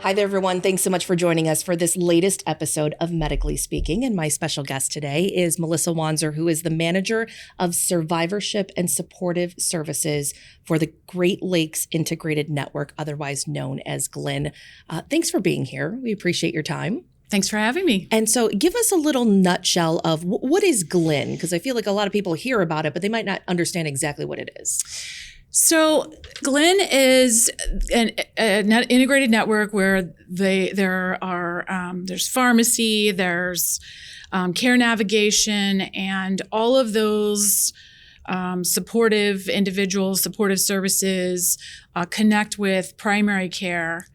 Hi there, everyone. Thanks so much for joining us for this latest episode of Medically Speaking. And my special guest today is Melissa Wanzer, who is the manager of survivorship and supportive services for the Great Lakes Integrated Network, otherwise known as GLIN. Thanks for being here. We appreciate your time. Thanks for having me. And so give us a little nutshell of what is GLIN? Because I feel like a lot of people hear about it, but they might not understand exactly what it is. So GLIN is an integrated network where there's pharmacy, there's care navigation, and all of those supportive individuals, supportive services connect with primary care.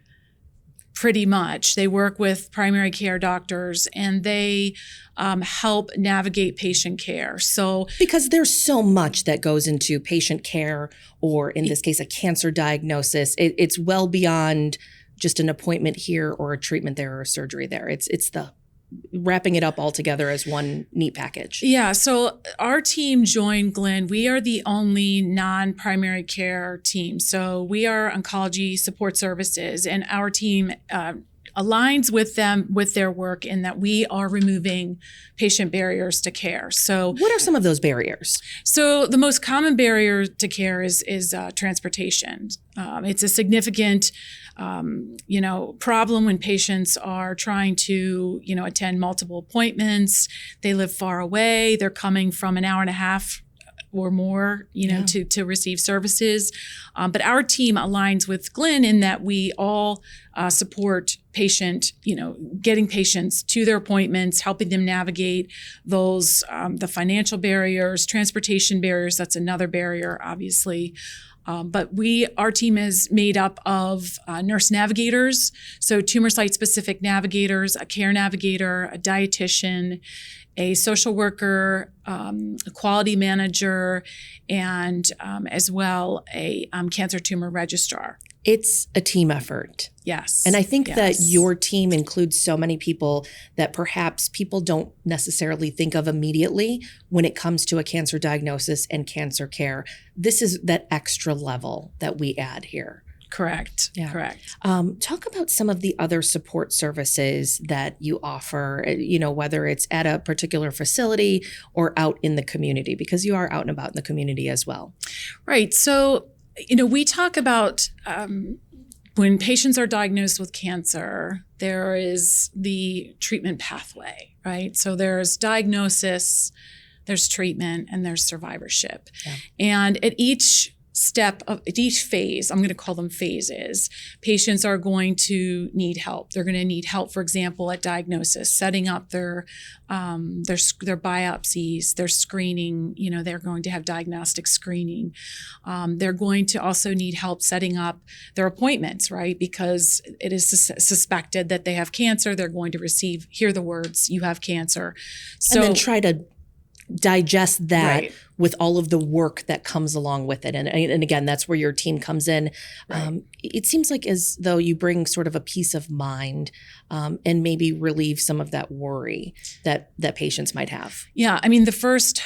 Pretty much. They work with primary care doctors and they help navigate patient care. So, because there's so much that goes into patient care, or in this case, a cancer diagnosis, it's well beyond just an appointment here or a treatment there or a surgery there. It's the wrapping it up all together as one neat package. Yeah. So our team joined GLIN. We are the only non-primary care team. So we are oncology support services, and our team aligns with them with their work in that we are removing patient barriers to care. So what are some of those barriers? So the most common barrier to care is transportation. It's a significant problem when patients are trying to, attend multiple appointments. They live far away. They're coming from an hour and a half or more, to receive services. But our team aligns with GLIN in that we all support getting patients to their appointments, helping them navigate those, the financial barriers, transportation barriers. That's another barrier, obviously. But our team is made up of nurse navigators, so tumor site specific navigators, a care navigator, a dietitian, a social worker, a quality manager, and as well a cancer tumor registrar. It's a team effort. Yes. And I think that your team includes so many people that perhaps people don't necessarily think of immediately when it comes to a cancer diagnosis and cancer care. This is that extra level that we add here. Correct. Yeah. Correct. Talk about some of the other support services that you offer, whether it's at a particular facility or out in the community, because you are out and about in the community as well. Right. So, we talk about when patients are diagnosed with cancer, there is the treatment pathway, right? So there's diagnosis, there's treatment, and there's survivorship. Yeah. And at each phase, I'm going to call them phases, patients are going to need help. They're going to need help, for example, at diagnosis, setting up their biopsies, their screening, they're going to have diagnostic screening. They're going to also need help setting up their appointments, right? Because it is suspected that they have cancer. They're going to hear the words, "You have cancer." And then try to digest that right. with all of the work that comes along with it. And again, that's where your team comes in. Right. It seems like as though you bring sort of a peace of mind and maybe relieve some of that worry that patients might have. Yeah. I mean,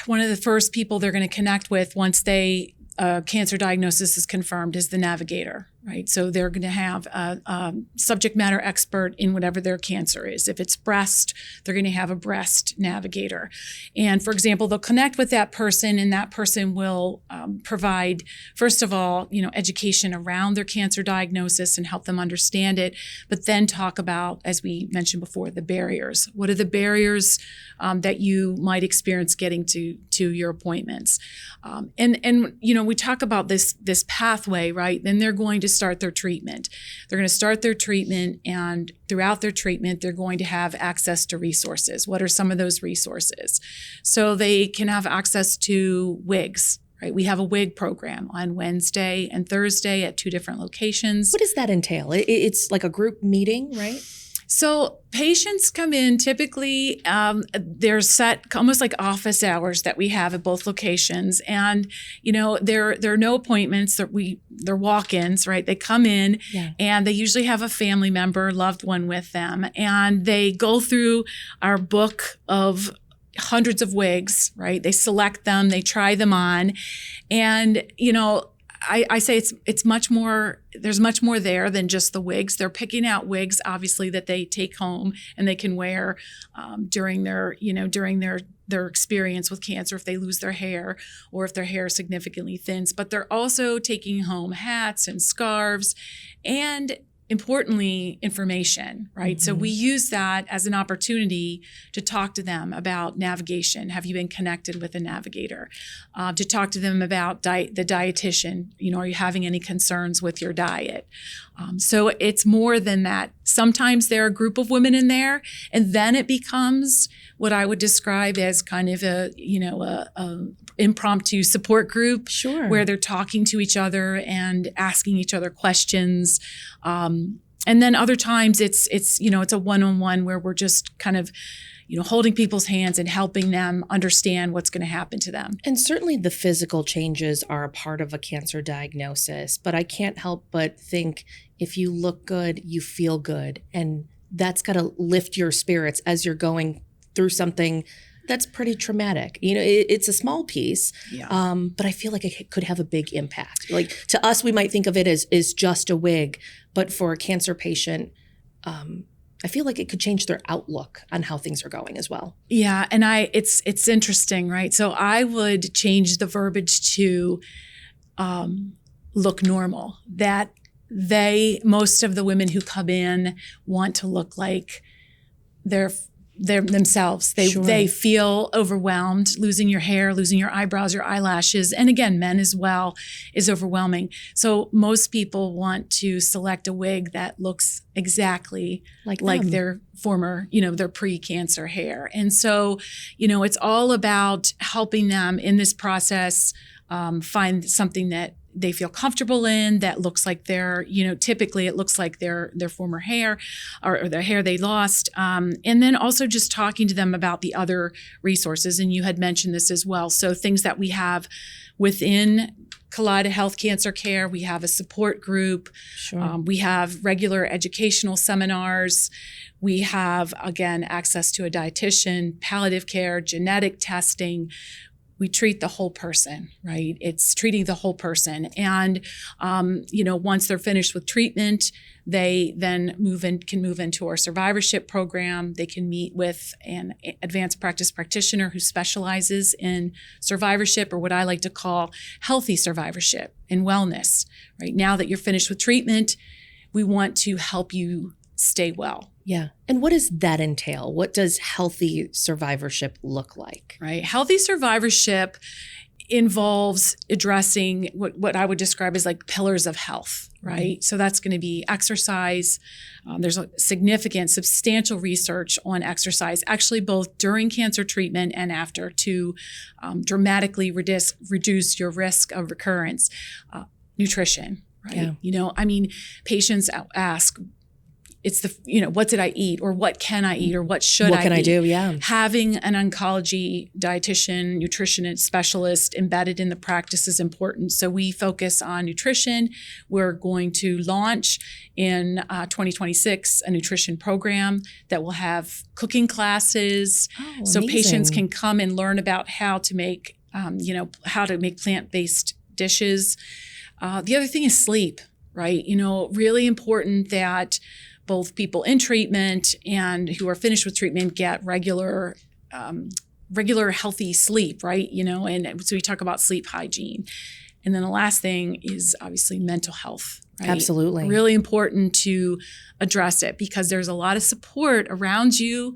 one of the first people they're going to connect with once cancer diagnosis is confirmed is the navigator, right? So they're going to have a subject matter expert in whatever their cancer is. If it's breast, they're going to have a breast navigator. And for example, they'll connect with that person, and that person will provide, first of all, education around their cancer diagnosis and help them understand it, but then talk about, as we mentioned before, the barriers. What are the barriers that you might experience getting to your appointments? And we talk about this pathway, right? Then they're going to start their treatment. They're going to start their treatment, and throughout their treatment, they're going to have access to resources. What are some of those resources? So they can have access to wigs. Right? We have a wig program on Wednesday and Thursday at 2 different locations. What does that entail? It's like a group meeting, right? So patients come in, typically they're set almost like office hours that we have at both locations. And, there are no appointments, they're walk-ins, right? They come in and they usually have a family member, loved one with them. And they go through our book of hundreds of wigs, right? They select them, they try them on. And, I say it's much more, there's much more there than just the wigs. They're picking out wigs, obviously, that they take home and they can wear during their experience with cancer if they lose their hair or if their hair significantly thins. But they're also taking home hats and scarves and, importantly, information, right? So we use that as an opportunity to talk to them about navigation. Have you been connected with a navigator? To talk to them about the dietitian. Are you having any concerns with your diet? So it's more than that. Sometimes there are a group of women in there, and then it becomes what I would describe as kind of a impromptu support group, where they're talking to each other and asking each other questions. And then other times it's a one-on-one where we're just kind of holding people's hands and helping them understand what's going to happen to them. And certainly the physical changes are a part of a cancer diagnosis, but I can't help but think if you look good, you feel good. And that's got to lift your spirits as you're going through something that's pretty traumatic. It's a small piece, but I feel like it could have a big impact. Like to us, we might think of it as just a wig, but for a cancer patient, I feel like it could change their outlook on how things are going as well. Yeah, and it's interesting, right? So I would change the verbiage to look normal. That most of the women who come in want to look like they're themselves. They feel overwhelmed. Losing your hair, losing your eyebrows, your eyelashes, and again, men as well, is overwhelming. So most people want to select a wig that looks exactly like their former, their pre-cancer hair. And so, it's all about helping them in this process find something that they feel comfortable in, that looks like their, typically it looks like their former hair or their hair they lost. And then also just talking to them about the other resources. And you had mentioned this as well. So things that we have within Kaleida Health Cancer Care, we have a support group. We have regular educational seminars. We have, again, access to a dietitian, palliative care, genetic testing. We treat the whole person, right? It's treating the whole person. And, once they're finished with treatment, they then can move into our survivorship program. They can meet with an advanced practice practitioner who specializes in survivorship, or what I like to call healthy survivorship and wellness, right? Now that you're finished with treatment, we want to help you stay well. Yeah. And what does that entail? What does healthy survivorship look like? Right. Healthy survivorship involves addressing what I would describe as like pillars of health, right? So that's going to be exercise. There's a significant, substantial research on exercise, actually both during cancer treatment and after, to dramatically reduce your risk of recurrence. Nutrition, right? Yeah. Patients ask, it's what did I eat, or what can I eat, or what should I eat? What can I do? Yeah. Having an oncology dietitian, nutritionist specialist embedded in the practice is important. So we focus on nutrition. We're going to launch in 2026 a nutrition program that will have cooking classes. So patients can come and learn about how to make, plant-based dishes. The other thing is sleep, right? Really important that both people in treatment and who are finished with treatment get regular healthy sleep, right? And so we talk about sleep hygiene. And then the last thing is obviously mental health, right? Absolutely. Really important to address it, because there's a lot of support around you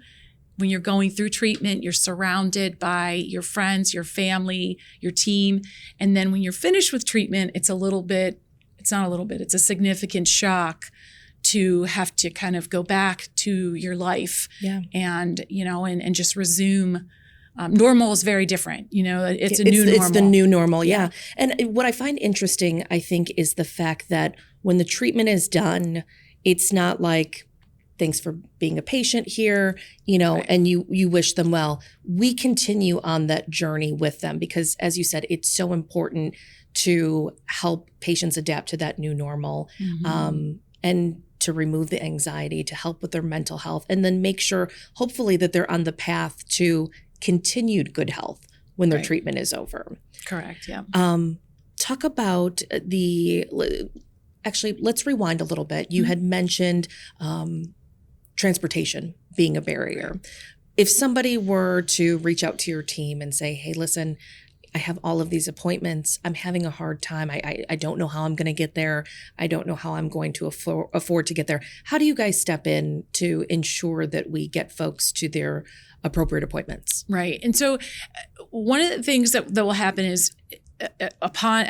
when you're going through treatment. You're surrounded by your friends, your family, your team. And then when you're finished with treatment, it's a significant shock to have to kind of go back to your life and just resume. Normal is very different. It's new normal. It's the new normal. Yeah. And what I find interesting, I think, is the fact that when the treatment is done, it's not like, thanks for being a patient here, right. And you wish them well. We continue on that journey with them because, as you said, it's so important to help patients adapt to that new normal. And to remove the anxiety, to help with their mental health, and then make sure, hopefully, that they're on the path to continued good health when their treatment is over. Correct, yeah. Talk about actually, let's rewind a little bit. You had mentioned transportation being a barrier. If somebody were to reach out to your team and say, hey, listen, I have all of these appointments. I'm having a hard time. I don't know how I'm going to get there. I don't know how I'm going to afford to get there. How do you guys step in to ensure that we get folks to their appropriate appointments? Right. And so one of the things that will happen is upon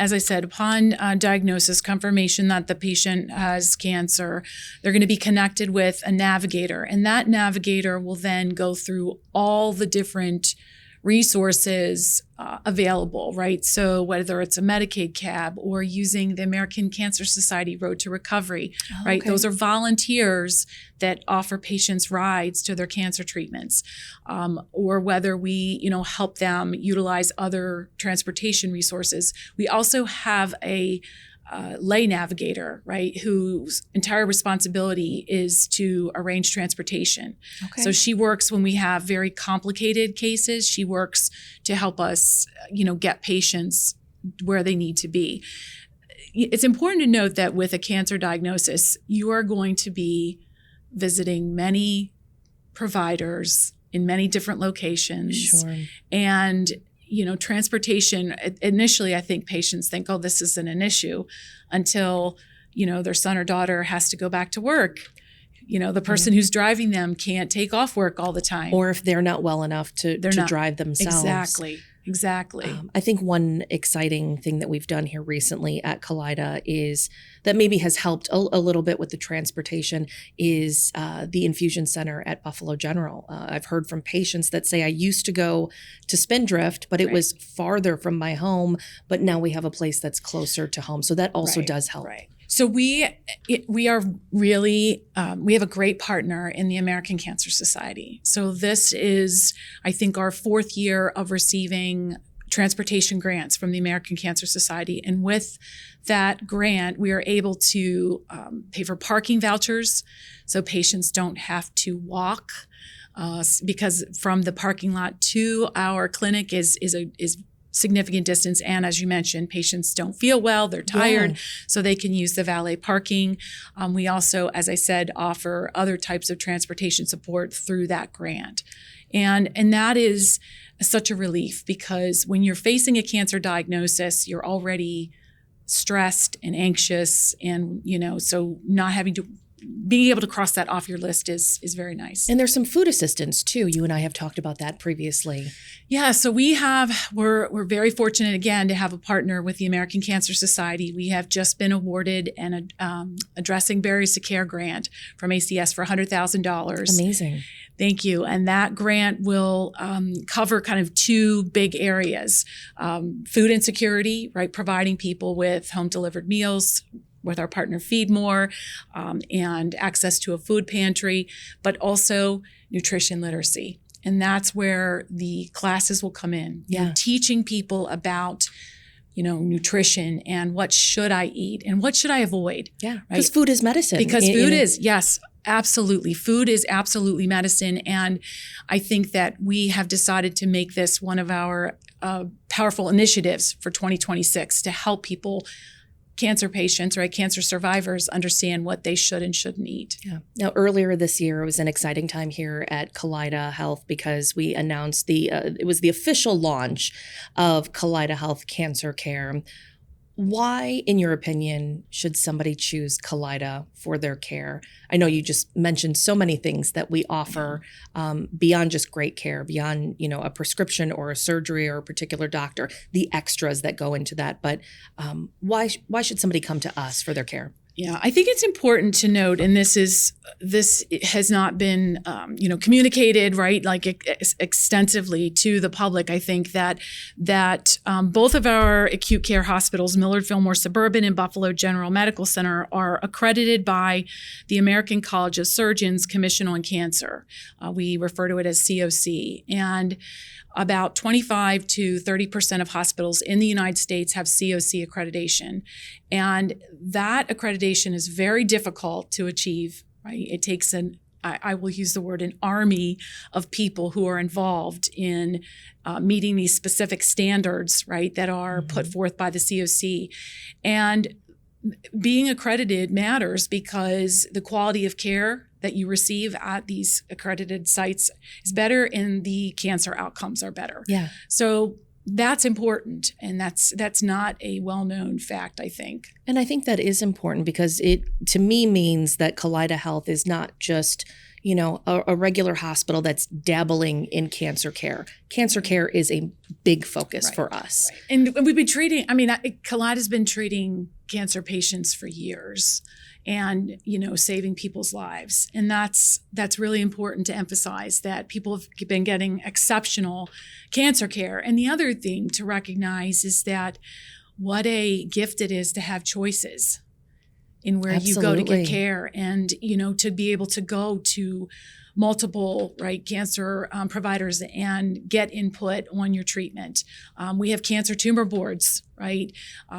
diagnosis, confirmation that the patient has cancer, they're going to be connected with a navigator, and that navigator will then go through all the different resources available, right? So whether it's a Medicaid cab or using the American Cancer Society Road to Recovery, right? Okay. Those are volunteers that offer patients rides to their cancer treatments, or whether we, help them utilize other transportation resources. We also have a lay navigator, right, whose entire responsibility is to arrange transportation. Okay. So she works when we have very complicated cases. She works to help us, get patients where they need to be. It's important to note that with a cancer diagnosis, you are going to be visiting many providers in many different locations. Sure. And transportation, initially, I think patients think, oh, this isn't an issue until, their son or daughter has to go back to work. The person who's driving them can't take off work all the time. Or if they're not well enough to drive themselves. Exactly. I think one exciting thing that we've done here recently at Kaleida is that maybe has helped a little bit with the transportation is the infusion center at Buffalo General. I've heard from patients that say, I used to go to Spindrift, but it was farther from my home, but now we have a place that's closer to home. So that also does help. Right. So we are really, we have a great partner in the American Cancer Society. So this is, I think, our fourth year of receiving transportation grants from the American Cancer Society. And with that grant, we are able to pay for parking vouchers so patients don't have to walk because from the parking lot to our clinic is significant distance. And as you mentioned, patients don't feel well, they're tired, so they can use the valet parking. We also, as I said, offer other types of transportation support through that grant. And that is such a relief because when you're facing a cancer diagnosis, you're already stressed and anxious. And, so not having to being able to cross that off your list is very nice. And there's some food assistance too. You and I have talked about that previously. Yeah, so we're very fortunate again to have a partner with the American Cancer Society. We have just been awarded an Addressing Barriers to Care grant from ACS for $100,000. Amazing. Thank you. And that grant will cover kind of two big areas: food insecurity, right, providing people with home delivered meals with our partner Feed More, and access to a food pantry, but also nutrition literacy. And that's where the classes will come in. Yeah. Teaching people about, nutrition and what should I eat and what should I avoid. Yeah. Because food is medicine. Because food is, yes, absolutely. Food is absolutely medicine. And I think that we have decided to make this one of our powerful initiatives for 2026 to help people, cancer patients, right, cancer survivors, understand what they should and shouldn't eat. Yeah. Now, earlier this year, it was an exciting time here at Kaleida Health because we announced it was the official launch of Kaleida Health Cancer Care. Why, in your opinion, should somebody choose Kaleida for their care? I know you just mentioned so many things that we offer beyond just great care, beyond, a prescription or a surgery or a particular doctor, the extras that go into that. But why should somebody come to us for their care? Yeah, I think it's important to note, and this has not been, communicated, right, like extensively to the public. I think that both of our acute care hospitals, Millard Fillmore Suburban and Buffalo General Medical Center, are accredited by the American College of Surgeons Commission on Cancer. We refer to it as COC. And about 25 to 30% of hospitals in the United States have COC accreditation. And that accreditation is very difficult to achieve, right? It takes an I will use the word, an army of people who are involved in meeting these specific standards, right, that are put forth by the COC. And being accredited matters because the quality of care that you receive at these accredited sites is better and the cancer outcomes are better. Yeah. So that's important, and that's not a well-known fact, I think. And I think that is important because it, to me, means that Kaleida Health is not just, you know, a regular hospital that's dabbling in cancer care. Cancer care is a big focus for us. Right. And we've been treating, I mean, Kaleida's been treating cancer patients for years and, you know, saving people's lives. And that's really important to emphasize, that people have been getting exceptional cancer care. And the other thing to recognize is that what a gift it is to have choices in where you go to get care, and, you know, to be able to go to multiple, right, cancer providers and get input on your treatment. We have cancer tumor boards, right,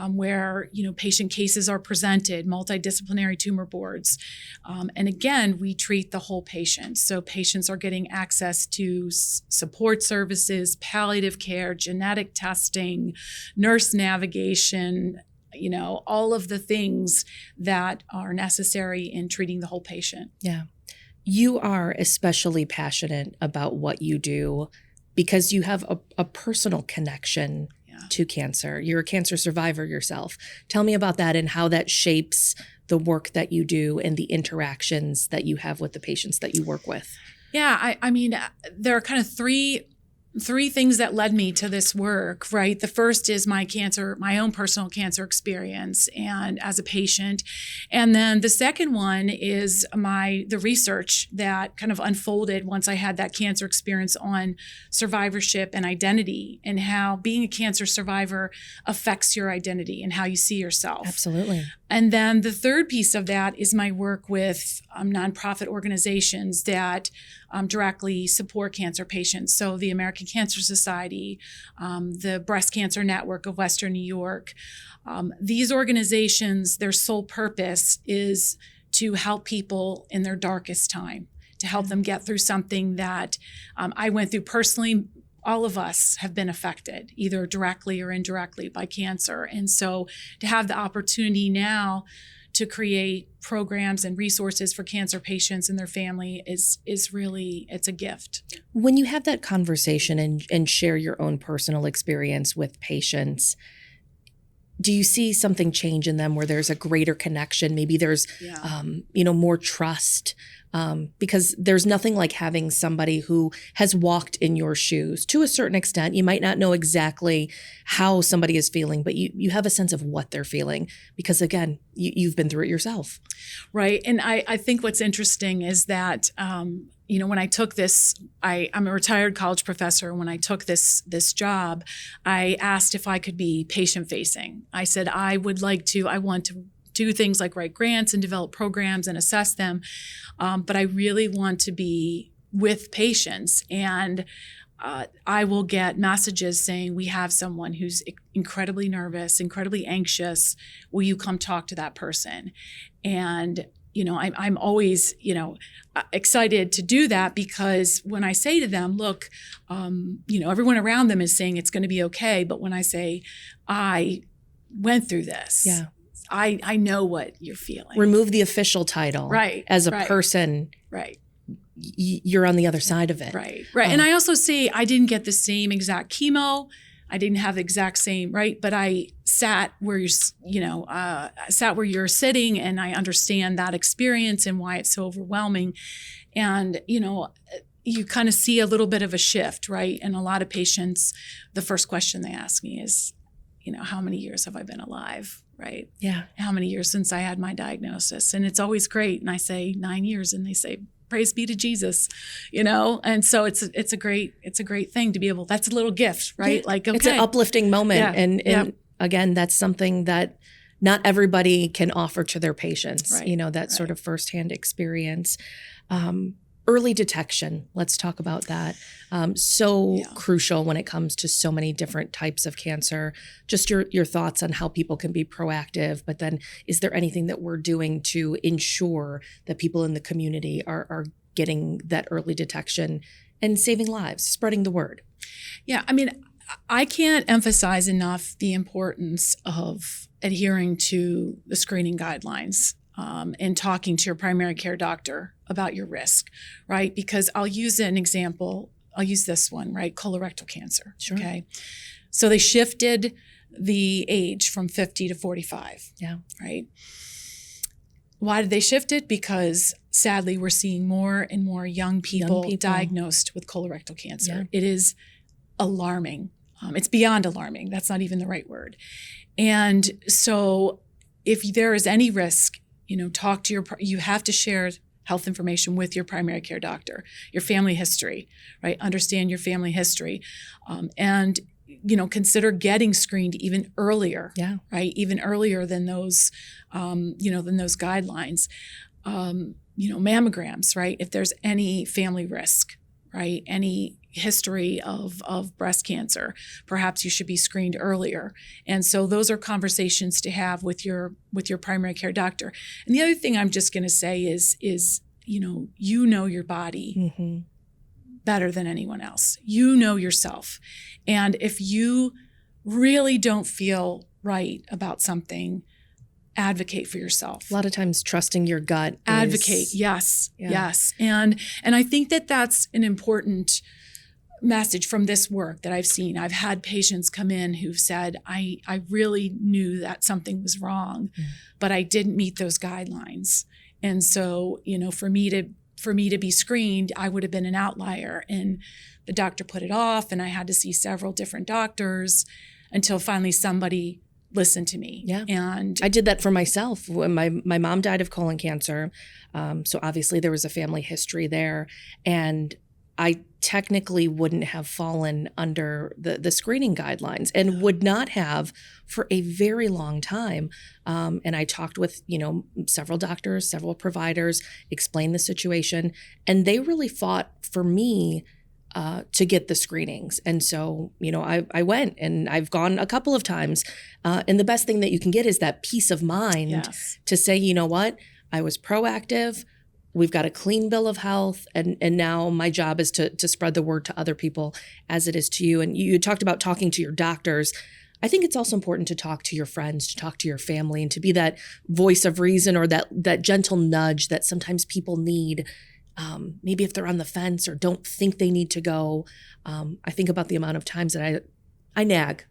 where, you know, patient cases are presented, multidisciplinary tumor boards. And again, we treat the whole patient. So patients are getting access to support services, palliative care, genetic testing, nurse navigation, you know, all of the things that are necessary in treating the whole patient. Yeah. You are especially passionate about what you do because you have a personal connection to cancer. You're a cancer survivor yourself. Tell me about that and how that shapes the work that you do and the interactions that you have with the patients that you work with. Yeah, I mean, there are kind of three things that led me to this work, right? The first is my own personal cancer experience and as a patient. And then the second one is the research that kind of unfolded once I had that cancer experience on survivorship and identity, and how being a cancer survivor affects your identity and how you see yourself. Absolutely. And then the third piece of that is my work with nonprofit organizations that directly support cancer patients. So the American Cancer Society, the Breast Cancer Network of Western New York. These organizations, their sole purpose is to help people in their darkest time, to help them get through something that I went through personally. All of us have been affected, either directly or indirectly, by cancer. And so to have the opportunity now to create programs and resources for cancer patients and their family is really, it's a gift. When you have that conversation and share your own personal experience with patients, do you see something change in them where there's a greater connection? Maybe there's, more trust. Because there's nothing like having somebody who has walked in your shoes to a certain extent. You might not know exactly how somebody is feeling, but you have a sense of what they're feeling because, again, you've been through it yourself. Right. And I think what's interesting is that, when I took this, I'm a retired college professor. When I took this job, I asked if I could be patient facing. I said, I want to do things like write grants and develop programs and assess them. But I really want to be with patients. And I will get messages saying, we have someone who's incredibly nervous, incredibly anxious. Will you come talk to that person? And, I'm always, excited to do that, because when I say to them, look, everyone around them is saying it's going to be okay. But when I say, I went through this. Yeah. I know what you're feeling. Remove the official title. Right. As a person. Right. You're on the other side of it. Right. And I also say I didn't get the same exact chemo. I didn't have the exact same, right? But I sat where you're sitting, and I understand that experience and why it's so overwhelming. And, you kind of see a little bit of a shift, right? And a lot of patients, the first question they ask me is, how many years have I been alive? Right? Yeah. How many years since I had my diagnosis? And it's always great. And I say 9 years, and they say, praise be to Jesus, And so it's a great thing to be able, that's a little gift, right? Yeah. Like, okay. It's an uplifting moment. Yeah. And again, that's something that not everybody can offer to their patients, that sort of firsthand experience. Early detection. Let's talk about that. Crucial when it comes to so many different types of cancer. Just your thoughts on how people can be proactive, but then is there anything that we're doing to ensure that people in the community are getting that early detection and saving lives, spreading the word. Yeah, I mean, I can't emphasize enough the importance of adhering to the screening guidelines and talking to your primary care doctor about your risk, right? Because I'll use an example. I'll use this one, right? Colorectal cancer. Sure. Okay. So they shifted the age from 50 to 45. Yeah. Right. Why did they shift it? Because sadly, we're seeing more and more young people diagnosed with colorectal cancer. Yeah. It is alarming. It's beyond alarming. That's not even the right word. And so if there is any risk, you have to share health information with your primary care doctor, your family history, right? Understand your family history. And consider getting screened even earlier, right? Even earlier than those, than those guidelines. Mammograms, right? If there's any family risk, right? Any history of breast cancer, perhaps you should be screened earlier. And so those are conversations to have with your primary care doctor. And the other thing I'm just going to say is you know your body better than anyone else. You know yourself. And if you really don't feel right about something, advocate for yourself. A lot of times trusting your gut. Advocate. Yes. And I think that that's an important message from this work that I've seen. I've had patients come in who've said, I really knew that something was wrong, but I didn't meet those guidelines. And so, for me to be screened, I would have been an outlier. And the doctor put it off, and I had to see several different doctors until finally somebody listened to me. Yeah. And I did that for myself. When my mom died of colon cancer. So obviously there was a family history there. And I technically wouldn't have fallen under the screening guidelines and would not have for a very long time. And I talked with, several doctors, several providers, explained the situation, and they really fought for me to get the screenings. And so, I went, and I've gone a couple of times. And the best thing that you can get is that peace of mind to say, you know what, I was proactive. We've got a clean bill of health, and now my job is to spread the word to other people as it is to you. And you talked about talking to your doctors. I think it's also important to talk to your friends, to talk to your family, and to be that voice of reason or that gentle nudge that sometimes people need. Maybe if they're on the fence or don't think they need to go. I think about the amount of times that I nag.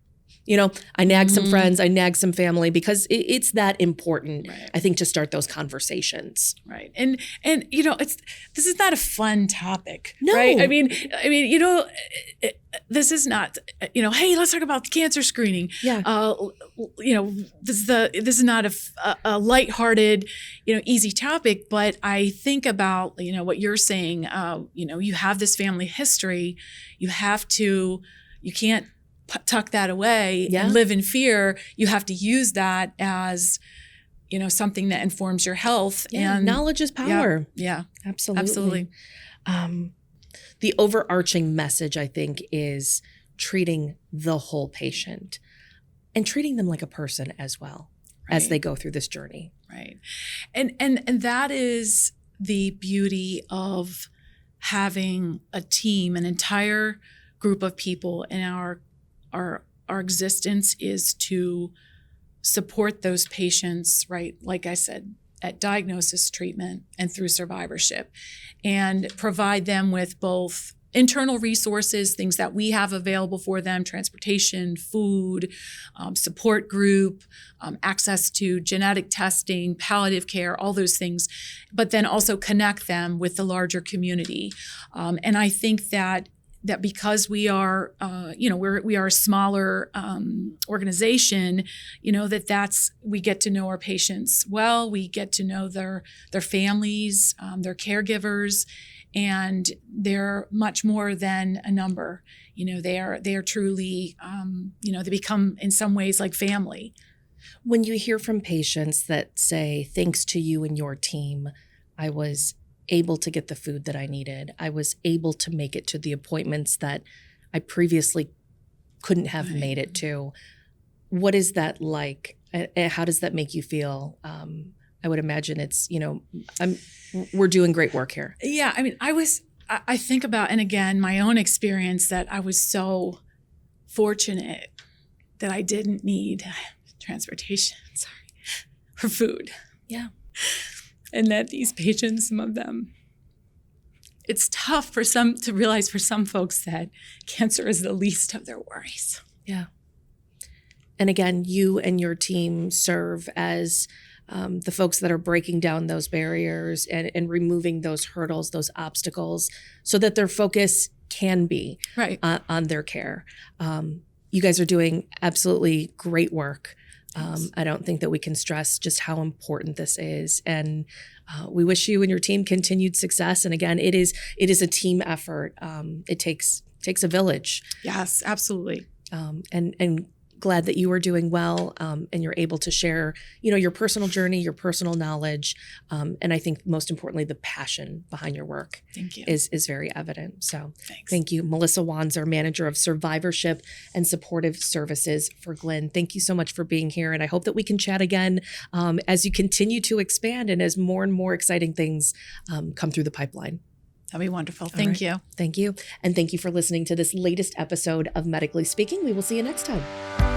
I nag some friends, I nag some family, because it's that important, right, I think, to start those conversations. Right. And this is not a fun topic. No. Right? I mean, this is not, hey, let's talk about cancer screening. Yeah. This is not a lighthearted, easy topic, but I think about, what you're saying, you have this family history, you can't tuck that away and live in fear. You have to use that as, something that informs your health. Yeah, and knowledge is power. Yeah. Absolutely. The overarching message, I think, is treating the whole patient and treating them like a person as well, right, as they go through this journey. Right. And that is the beauty of having a team, an entire group of people in our existence is to support those patients, right? Like I said, at diagnosis, treatment, and through survivorship, and provide them with both internal resources, things that we have available for them, transportation, food, support group, access to genetic testing, palliative care, all those things, but then also connect them with the larger community. And I think that because we are, we are a smaller organization, we get to know our patients well. We get to know their families, their caregivers, and they're much more than a number. They are truly, they become in some ways like family. When you hear from patients that say, thanks to you and your team, I was able to get the food that I needed. I was able to make it to the appointments that I previously couldn't have made it to. What is that like? How does that make you feel I would imagine it's, we're doing great work here. Yeah. I mean, I think about, and again, my own experience, that I was so fortunate that I didn't need transportation, or food. Yeah. And that these patients, some of them, it's tough to realize for some folks that cancer is the least of their worries. Yeah. And again, you and your team serve as the folks that are breaking down those barriers and removing those hurdles, those obstacles, so that their focus can be right on their care. You guys are doing absolutely great work. I don't think that we can stress just how important this is. And we wish you and your team continued success. And again, it is a team effort. It takes a village. Yes, absolutely. And glad that you are doing well, and you're able to share, your personal journey, your personal knowledge, and I think most importantly, the passion behind your work. Thank you. is very evident. So Thanks. Thank you, Melissa Wanzer, Manager of Survivorship and Supportive Services for Glenn. Thank you so much for being here, and I hope that we can chat again as you continue to expand and as more and more exciting things come through the pipeline. That'd be wonderful. Thank you. Thank you. And thank you for listening to this latest episode of Medically Speaking. We will see you next time.